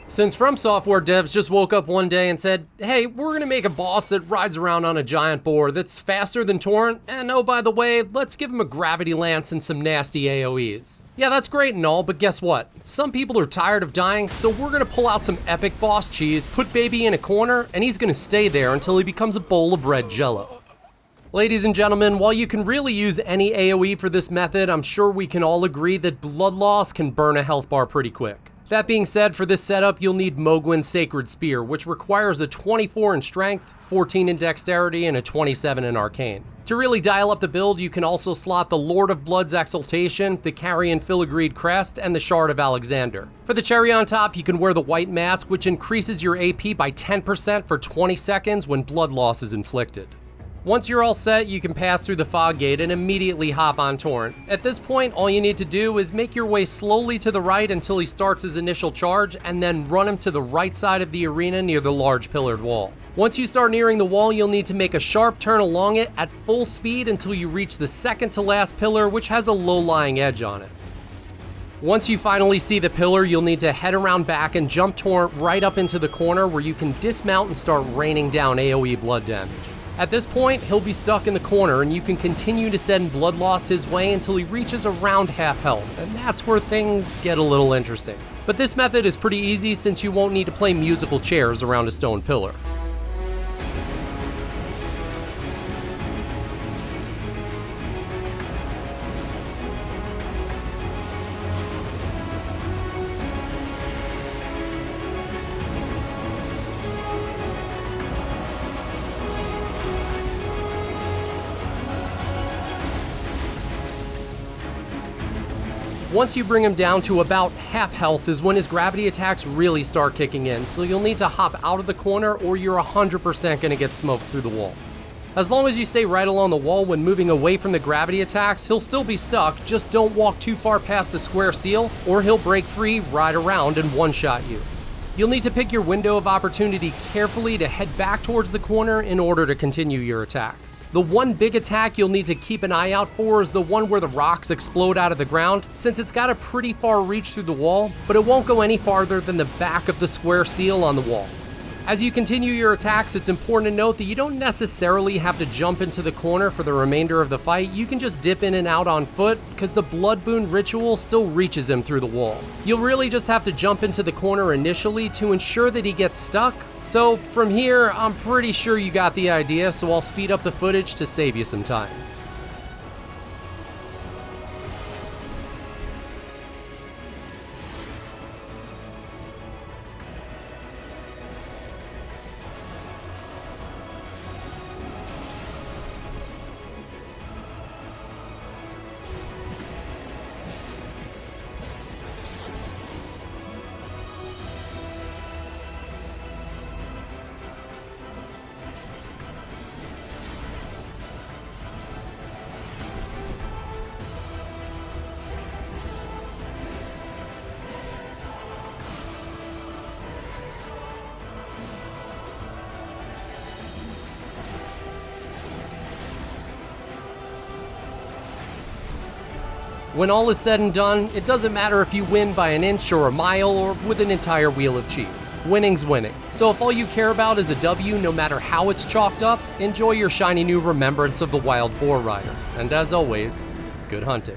Since From Software devs just woke up one day and said, hey, we're gonna make a boss that rides around on a giant boar that's faster than Torrent, and oh, by the way, let's give him a gravity lance and some nasty AoEs. Yeah, that's great and all, but guess what? Some people are tired of dying, so we're gonna pull out some epic boss cheese, put baby in a corner, and he's gonna stay there until he becomes a bowl of red jello. Ladies and gentlemen, while you can really use any AoE for this method, I'm sure we can all agree that blood loss can burn a health bar pretty quick. That being said, for this setup, you'll need Mogwin's Sacred Spear, which requires a 24 in Strength, 14 in Dexterity, and a 27 in Arcane. To really dial up the build, you can also slot the Lord of Blood's Exaltation, the Carrion Filigreed Crest, and the Shard of Alexander. For the cherry on top, you can wear the White Mask, which increases your AP by 10% for 20 seconds when blood loss is inflicted. Once you're all set, you can pass through the fog gate and immediately hop on Torrent. At this point, all you need to do is make your way slowly to the right until he starts his initial charge, and then run him to the right side of the arena near the large pillared wall. Once you start nearing the wall, you'll need to make a sharp turn along it at full speed until you reach the second to last pillar, which has a low-lying edge on it. Once you finally see the pillar, you'll need to head around back and jump Torrent right up into the corner where you can dismount and start raining down AoE blood damage. At this point, he'll be stuck in the corner and you can continue to send blood loss his way until he reaches around half health, and that's where things get a little interesting. But this method is pretty easy since you won't need to play musical chairs around a stone pillar. Once you bring him down to about half health is when his gravity attacks really start kicking in, so you'll need to hop out of the corner or you're 100% gonna get smoked through the wall. As long as you stay right along the wall when moving away from the gravity attacks, he'll still be stuck, just don't walk too far past the square seal or he'll break free, ride around, and one-shot you. You'll need to pick your window of opportunity carefully to head back towards the corner in order to continue your attacks. The one big attack you'll need to keep an eye out for is the one where the rocks explode out of the ground, since it's got a pretty far reach through the wall, but it won't go any farther than the back of the square seal on the wall. As you continue your attacks, it's important to note that you don't necessarily have to jump into the corner for the remainder of the fight. You can just dip in and out on foot, because the Blood Boon ritual still reaches him through the wall. You'll really just have to jump into the corner initially to ensure that he gets stuck. So from here, I'm pretty sure you got the idea, so I'll speed up the footage to save you some time. When all is said and done, it doesn't matter if you win by an inch or a mile or with an entire wheel of cheese. Winning's winning. So if all you care about is a W, no matter how it's chalked up, enjoy your shiny new Remembrance of the Wild Boar Rider. And as always, good hunting.